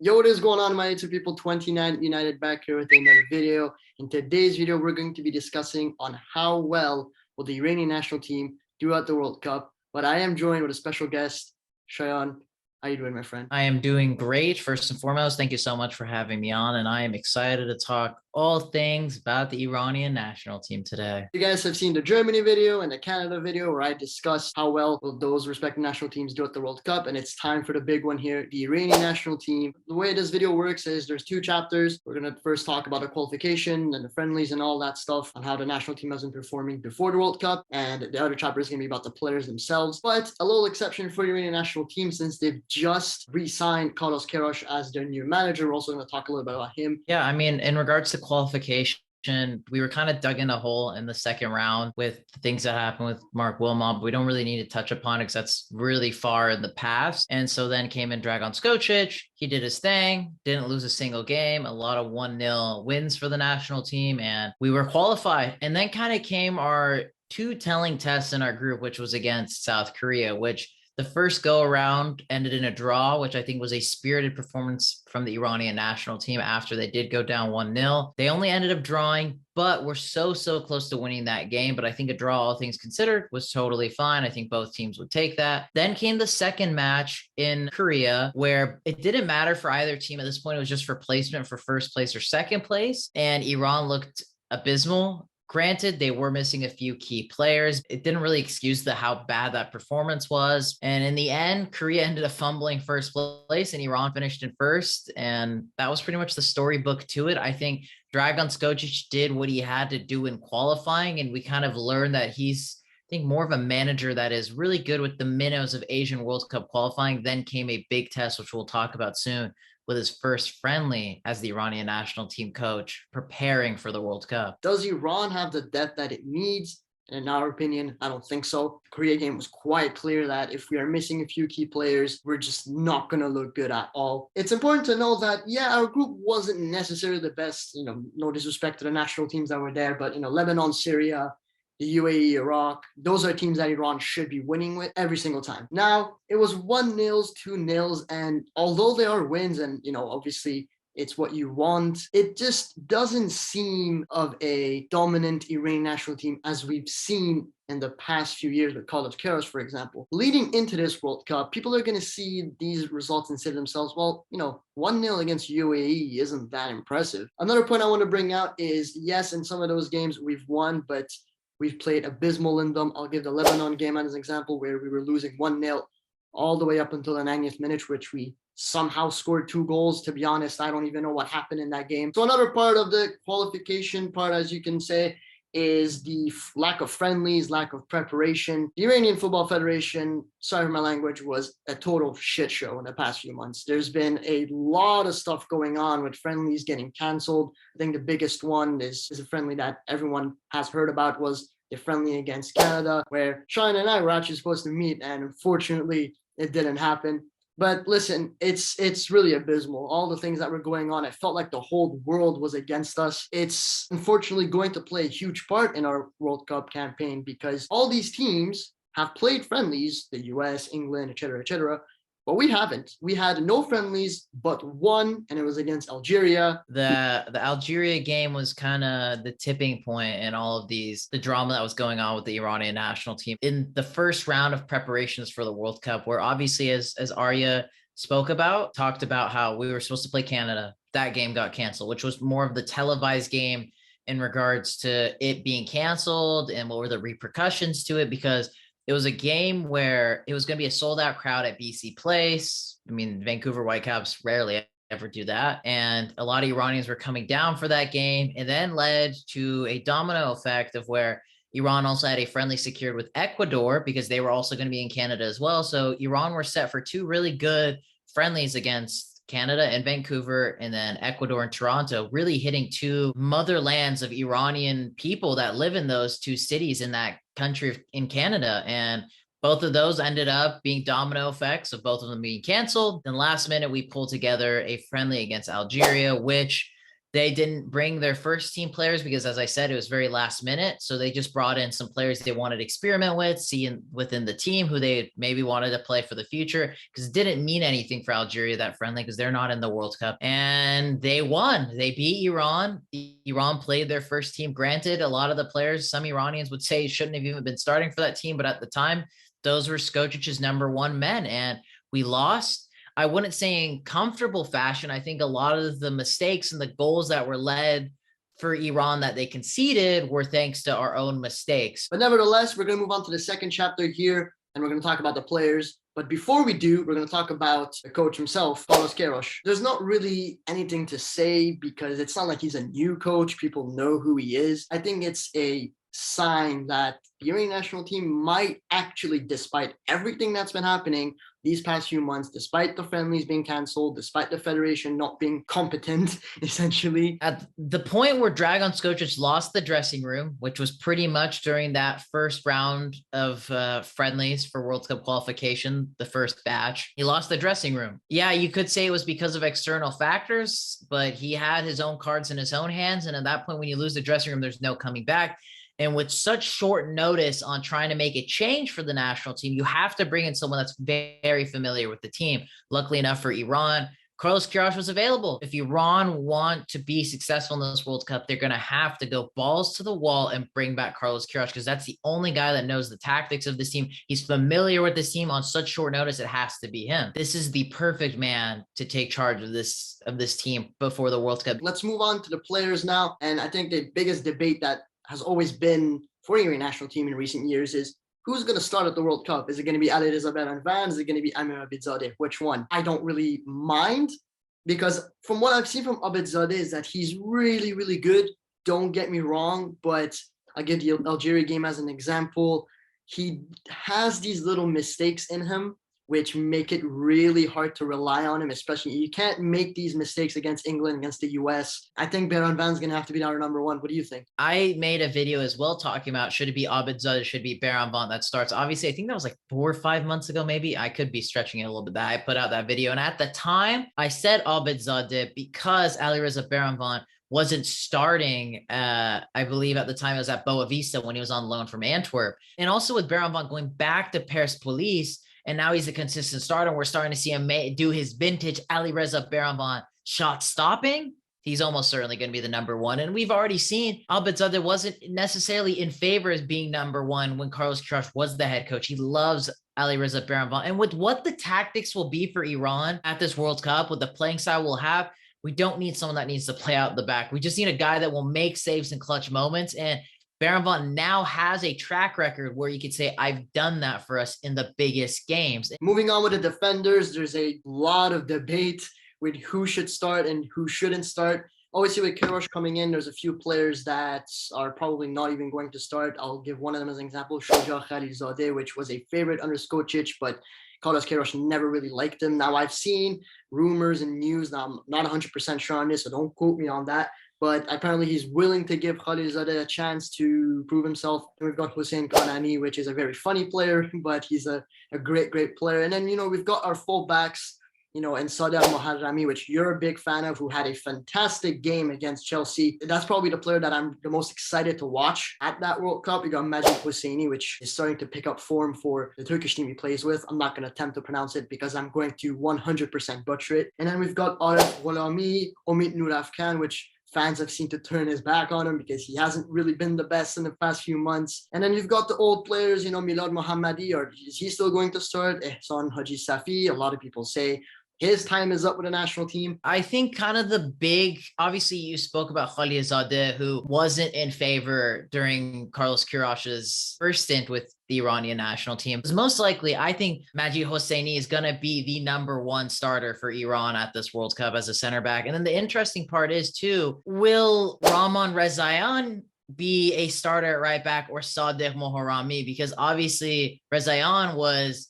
Yo, what is going on, my YouTube people? 29 United back here with another video. In today's video, we're going to be discussing on how well will the Iranian national team do at the World Cup. But I am joined with a special guest, Shayan. How you doing, my friend? I am doing great. First and foremost, thank you so much for having me on. And I am excited to talk all things about the Iranian national team today. You guys have seen the Germany video and the Canada video where I discussed how well will those respective national teams do at the World Cup. And it's time for the big one here, the Iranian national team. The way this video works is there's two chapters. We're going to first talk about the qualification and the friendlies and all that stuff on how the national team has been performing before the World Cup. And the other chapter is going to be about the players themselves. But a little exception for the Iranian national team since they've just re-signed Carlos Queiroz as their new manager. We're also going to talk a little bit about him. Yeah, I mean, in regards to qualification, we were kind of dug in a hole in the second round with the things that happened with Mark Wilmot, but we don't really need to touch upon it because that's really far in the past. And so then came in Dragan Skocic. He did his thing, didn't lose a single game, a lot of 1-0 wins for the national team, and we were qualified. And then kind of came our two telling tests in our group, which was against South Korea, which the first go around ended in a draw, which I think was a spirited performance from the Iranian national team after they did go down 1-0. They only ended up drawing, but we're so close to winning that game. But I think a draw, all things considered, was totally fine. I think both teams would take that. Then came the second match in Korea, where it didn't matter for either team at this point. It was just for placement for first place or second place. And Iran looked abysmal. Granted, they were missing a few key players. It didn't really excuse how bad that performance was. And in the end, Korea ended up fumbling first place and Iran finished in first. And that was pretty much the storybook to it. I think Dragan Skocic did what he had to do in qualifying. And we kind of learned that he's, I think, more of a manager that is really good with the minnows of Asian World Cup qualifying. Then came a big test, which we'll talk about soon, with his first friendly as the Iranian national team coach, preparing for the World Cup. Does Iran have the depth that it needs? And in our opinion, I don't think so. The Korea game was quite clear that if we are missing a few key players, we're just not going to look good at all. It's important to know that, yeah, our group wasn't necessarily the best, no disrespect to the national teams that were there, but, Lebanon, Syria, the UAE, Iraq, those are teams that Iran should be winning with every single time. Now, it was 1-0, 2-0, and although they are wins and, obviously it's what you want, it just doesn't seem of a dominant Iranian national team as we've seen in the past few years with Carlos Queiroz, for example. Leading into this World Cup, people are going to see these results and say to themselves, well, 1-0 against UAE isn't that impressive. Another point I want to bring out is, yes, in some of those games we've won, but we've played abysmal in them. I'll give the Lebanon game as an example where we were losing 1-0 all the way up until the 90th minute, which we somehow scored 2 goals. To be honest, I don't even know what happened in that game. So another part of the qualification part, as you can say, is the lack of friendlies, lack of preparation. The Iranian Football Federation, sorry for my language, was a total shit show in the past few months. There's been a lot of stuff going on with friendlies getting canceled. I think the biggest one is a friendly that everyone has heard about was the friendly against Canada, where Sean and I were actually supposed to meet, and unfortunately, it didn't happen. But listen, it's really abysmal. All the things that were going on, it felt like the whole world was against us. It's unfortunately going to play a huge part in our World Cup campaign because all these teams have played friendlies, the US, England, etc., but we haven't. We had no friendlies but one, and it was against Algeria. The Algeria game was kind of the tipping point in all of the drama that was going on with the Iranian national team in the first round of preparations for the World Cup, where obviously, as Arya talked about how we were supposed to play Canada. That game got canceled, which was more of the televised game in regards to it being canceled and what were the repercussions to it, because it was a game where it was going to be a sold out crowd at BC Place. I mean, Vancouver Whitecaps rarely ever do that. And a lot of Iranians were coming down for that game, and then led to a domino effect of where Iran also had a friendly secured with Ecuador because they were also going to be in Canada as well. So Iran were set for 2 really good friendlies against Canada and Vancouver, and then Ecuador and Toronto, really hitting 2 motherlands of Iranian people that live in those 2 cities in that country in Canada. And both of those ended up being domino effects of both of them being canceled. Then last minute, we pulled together a friendly against Algeria, which They didn't bring their first team players because, as I said, it was very last minute. So they just brought in some players they wanted to experiment with, see within the team who they maybe wanted to play for the future, because it didn't mean anything for Algeria, that friendly, because they're not in the World Cup. And they won. They beat Iran. Iran played their first team. Granted, a lot of the players, some Iranians would say, shouldn't have even been starting for that team. But at the time, those were Skocic's number one men. And we lost. I wouldn't say in comfortable fashion. I think a lot of the mistakes and the goals that were led for Iran that they conceded were thanks to our own mistakes. But nevertheless, we're going to move on to the second chapter here, and we're going to talk about the players. But before we do, we're going to talk about the coach himself, Carlos Queiroz. There's not really anything to say because it's not like he's a new coach. People know who he is. I think it's a sign that the Iranian national team might actually, despite everything that's been happening these past few months, despite the friendlies being canceled, despite the federation not being competent, essentially. At the point where Dragan Skocic lost the dressing room, which was pretty much during that first round of friendlies for World Cup qualification, the first batch, he lost the dressing room. Yeah, you could say it was because of external factors, but he had his own cards in his own hands. And at that point, when you lose the dressing room, there's no coming back. And with such short notice on trying to make a change for the national team, you have to bring in someone that's very familiar with the team. Luckily enough for Iran, Carlos Queiroz was available. If Iran want to be successful in this World Cup, they're going to have to go balls to the wall and bring back Carlos Queiroz, because that's the only guy that knows the tactics of this team. He's familiar with this team on such short notice. It has to be him. This is the perfect man to take charge of this team before the World Cup. Let's move on to the players now. And I think the biggest debate that has always been for the Iranian national team in recent years is who's going to start at the World Cup? Is it going to be Alireza Beranvan? Is it going to be Amir Abedzadeh? Which one? I don't really mind, because from what I've seen from Abedzadeh is that he's really, really good. Don't get me wrong, but I'll give the Algeria game as an example. He has these little mistakes in him which make it really hard to rely on him, especially you can't make these mistakes against England, against the US. I think Beranvan's going to have to be our number one. What do you think? I made a video as well talking about should it be Abedzadeh, should it be Beranvan that starts. Obviously, I think that was like 4 or 5 months ago, maybe. I could be stretching it a little bit. That I put out that video. And at the time, I said Abedzadeh because Alireza Beranvan wasn't starting, I believe at the time it was at Boavista when he was on loan from Antwerp. And also with Beranvan going back to Persepolis, and now he's a consistent starter. We're starting to see him do his vintage Alireza Beranvan shot stopping. He's almost certainly going to be the number one. And we've already seen Abedzadeh wasn't necessarily in favor as being number one when Carlos Queiroz was the head coach. He loves Alireza Beranvan. And with what the tactics will be for Iran at this World Cup, with the playing style we'll have, we don't need someone that needs to play out the back. We just need a guy that will make saves in clutch moments. And Beranvan now has a track record where you could say, I've done that for us in the biggest games. Moving on with the defenders, there's a lot of debate with who should start and who shouldn't start. Obviously, with Queiroz coming in, there's a few players that are probably not even going to start. I'll give one of them as an example, Shoja Khalilzadeh, which was a favorite under Skocic, but Carlos Queiroz never really liked him. Now, I've seen rumors and news. Now, I'm not 100% sure on this, so don't quote me on that. But apparently he's willing to give Khalilzadeh a chance to prove himself. And we've got Hossein Kanani, which is a very funny player, but he's a great, great player. And then, we've got our fullbacks, and Sadar Moharrami, which you're a big fan of, who had a fantastic game against Chelsea. That's probably the player that I'm the most excited to watch at that World Cup. You got Majid Hosseini, which is starting to pick up form for the Turkish team he plays with. I'm not going to attempt to pronounce it because I'm going to 100% butcher it. And then we've got Arif Gholami, Omid Nurafkan, which fans have seemed to turn his back on him because he hasn't really been the best in the past few months. And then you've got the old players, Milad Mohammadi, or is he still going to start? Ehsan Haji Safi. A lot of people say his time is up with the national team. I think kind of the big, obviously you spoke about Khalilzadeh, who wasn't in favor during Carlos Queiroz's first stint with the Iranian national team. Most likely, I think Majid Hosseini is going to be the number one starter for Iran at this World Cup as a center back. And then the interesting part is too, will Rahman Rezaian be a starter at right back or Sadegh Moharrami? Because obviously Rezaian was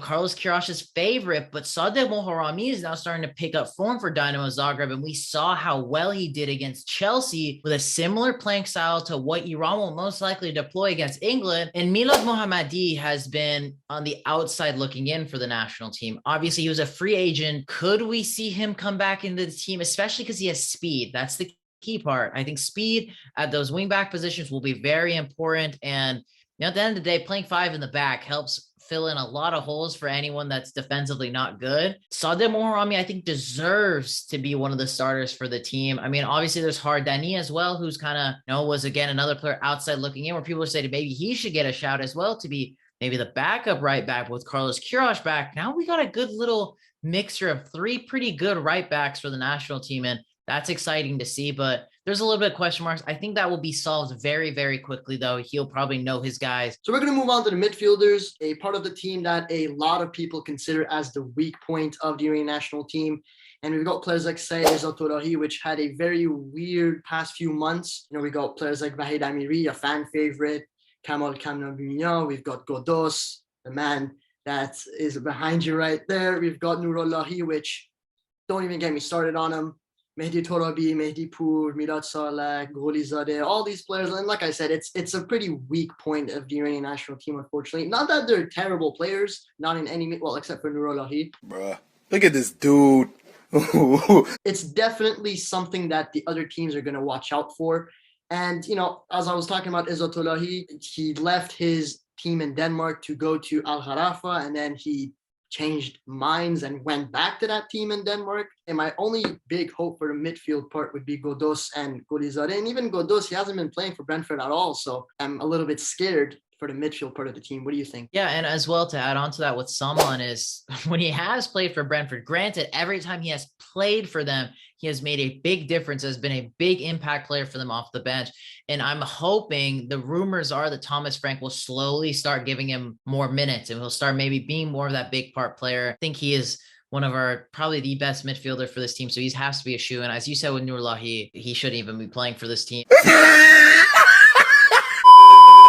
Carlos Queiroz's favorite, but Sadegh Moharrami is now starting to pick up form for Dynamo Zagreb, and we saw how well he did against Chelsea with a similar playing style to what Iran will most likely deploy against England. And Milad Mohammadi has been on the outside looking in for the national team. Obviously, he was a free agent. Could we see him come back into the team, especially because he has speed? That's the key part. I think speed at those wingback positions will be very important. And at the end of the day, playing 5 in the back helps fill in a lot of holes for anyone that's defensively not good. Sadeh Moharami, I think, deserves to be one of the starters for the team. I mean, obviously there's Hardani as well, who's kind of, was again another player outside looking in, where people say maybe he should get a shout as well to be maybe the backup right back with Carlos Queiroz back. Now we got a good little mixture of 3 pretty good right backs for the national team, and that's exciting to see. But there's a little bit of question marks. I think that will be solved very, very quickly, though. He'll probably know his guys. So we're going to move on to the midfielders, a part of the team that a lot of people consider as the weak point of the Iranian national team. And we've got players like Saeed Ezzatollahi, which had a very weird past few months. We got players like Vahid Amiri, a fan favorite, Kamal Kamnabunian. We've got Godos, the man that is behind you right there. We've got Nurullahi, which don't even get me started on him. Mehdi Torabi, Mehdi Pur, Mirad Saleh, Golizadeh, all these players. And like I said, it's a pretty weak point of the Iranian national team, unfortunately. Not that they're terrible players, not in any, well, except for Nurullahi. Bruh, look at this dude. It's definitely something that the other teams are going to watch out for. And, as I was talking about Ezzatollahi, he left his team in Denmark to go to Al Harafa, and then he changed minds and went back to that team in Denmark. And my only big hope for the midfield part would be Godos and Golizadeh. And even Godos, he hasn't been playing for Brentford at all. So I'm a little bit scared for the midfield part of the team. What do you think? Yeah, and as well, to add on to that with Salman is when he has played for Brentford, granted, every time he has played for them, he has made a big difference, has been a big impact player for them off the bench. And I'm hoping, the rumors are that Thomas Frank will slowly start giving him more minutes and he'll start maybe being more of that big part player. I think he is one of our, probably the best midfielder for this team. So he has to be a shoe. And as you said with Nurullahi, he shouldn't even be playing for this team.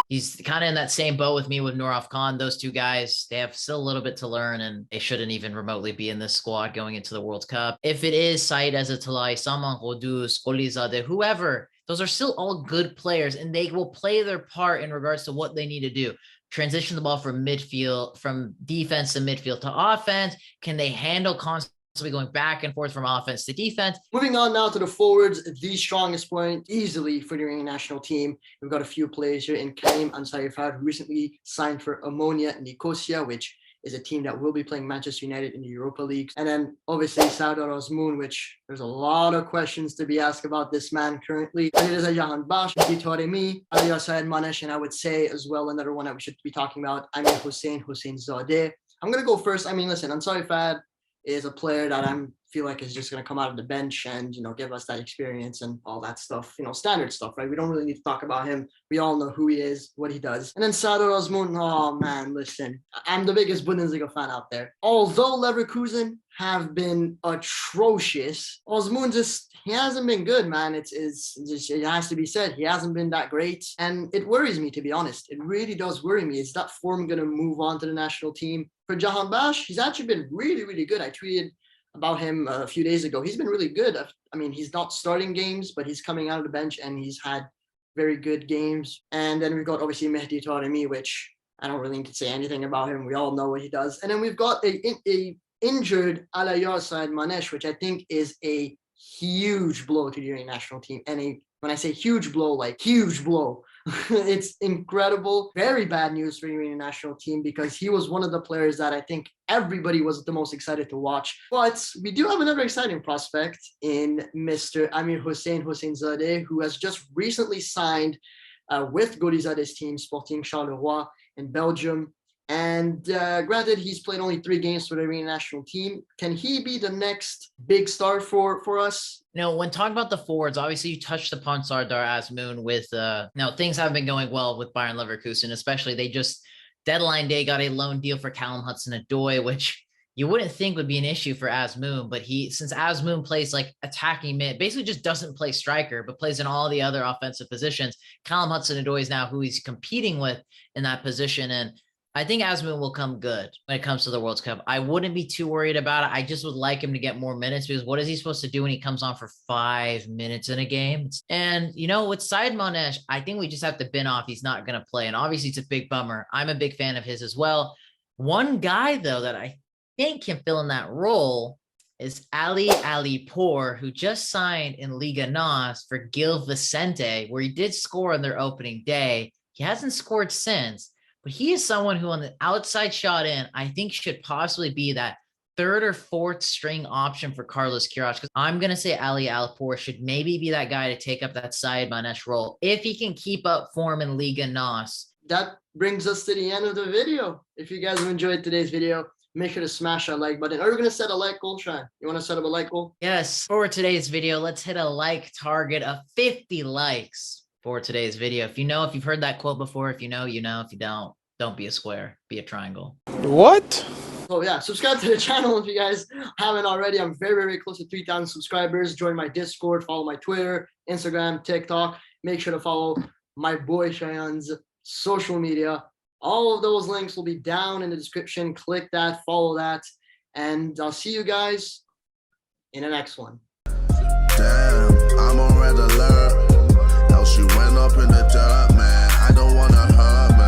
He's kind of in that same boat with me with Nouraf Khan. Those two guys, they have still a little bit to learn, and they shouldn't even remotely be in this squad going into the World Cup. If it is Saeed Ezzatollahi, Salman Ghodus, Golizadeh, whoever, those are still all good players, and they will play their part in regards to what they need to do. Transition the ball from midfield, from defense to midfield to offense. Can they handle constantly going back and forth from offense to defense? Moving on now to the forwards, the strongest point easily for the Iranian national team. We've got a few players here in Karim Ansarifard, who recently signed for Ammonia Nicosia, which is a team that will be playing Manchester United in the Europa League. And then obviously Sardar Azmoun, which there's a lot of questions to be asked about this man currently. Alireza Jahanbakhsh, Taremi, Aliya Saeed Manesh, and I would say as well another one that we should be talking about, Amir Hossein Zadeh. I'm going to go first. I mean, listen, Ansarifard is a player that I feel like is just going to come out of the bench and, give us that experience and all that stuff, standard stuff, right? We don't really need to talk about him. We all know who he is, what he does. And then Sardar Azmoun, oh man, listen, I'm the biggest Bundesliga fan out there. Although Leverkusen have been atrocious, Azmoun he hasn't been good, man. It has to be said. He hasn't been that great. And it worries me, to be honest. It really does worry me. Is that form going to move on to the national team? For Jahanbakhsh, he's actually been really, really good. I tweeted about him a few days ago. He's been really good. I mean, he's not starting games, but he's coming out of the bench and he's had very good games. And then we've got obviously Mehdi Taremi, which I don't really need to say anything about him. We all know what he does. And then we've got a injured Alaya Saeed Manesh, which I think is a huge blow to the Iranian national team. And when I say huge blow, like huge blow, it's incredible. Very bad news for the Iranian national team because he was one of the players that I think everybody was the most excited to watch. But we do have another exciting prospect in Mr. Amir Hossein Zadeh, who has just recently signed with Golizadeh's team, Sporting Charleroi in Belgium. And granted, he's played only 3 games for the Iranian national team. Can he be the next big star for us? When talking about the forwards, obviously you touched upon Sardar Azmoun with, things haven't been going well with Bayern Leverkusen, especially they just, deadline day, got a loan deal for Callum Hudson-Odoi, which you wouldn't think would be an issue for Azmoun, but since Azmoun plays like attacking mid, basically just doesn't play striker, but plays in all the other offensive positions, Callum Hudson-Odoi is now who he's competing with in that position. And I think Azmoun will come good when it comes to the World Cup. I wouldn't be too worried about it. I just would like him to get more minutes because what is he supposed to do when he comes on for 5 minutes in a game? And, with Saeed Manesh, I think we just have to bin off he's not going to play. And obviously it's a big bummer. I'm a big fan of his as well. One guy, though, that I think can fill in that role is Ali Pour, who just signed in Liga NOS for Gil Vicente, where he did score on their opening day. He hasn't scored since, but he is someone who on the outside shot in, I think should possibly be that third or fourth string option for Carlos Queiroz, because I'm going to say Ali Alpour should maybe be that guy to take up that Said Manesh role if he can keep up form in Liga NOS. That brings us to the end of the video. If you guys have enjoyed today's video, make sure to smash that like button. Are we going to set a like goal, Shine? You want to set up a like goal? Yes. For today's video, let's hit a like target of 50 likes for today's video. If you've heard that quote before, if you know, you know. If you don't be a square, be a triangle. What? So yeah, subscribe to the channel if you guys haven't already. I'm very, very close to 3,000 subscribers. Join my Discord, follow my Twitter, Instagram, TikTok. Make sure to follow my boy Cheyenne's social media. All of those links will be down in the description. Click that, follow that, and I'll see you guys in the next one. Damn, I'm on red alert. How she went up in the dirt, man. I don't wanna hurt.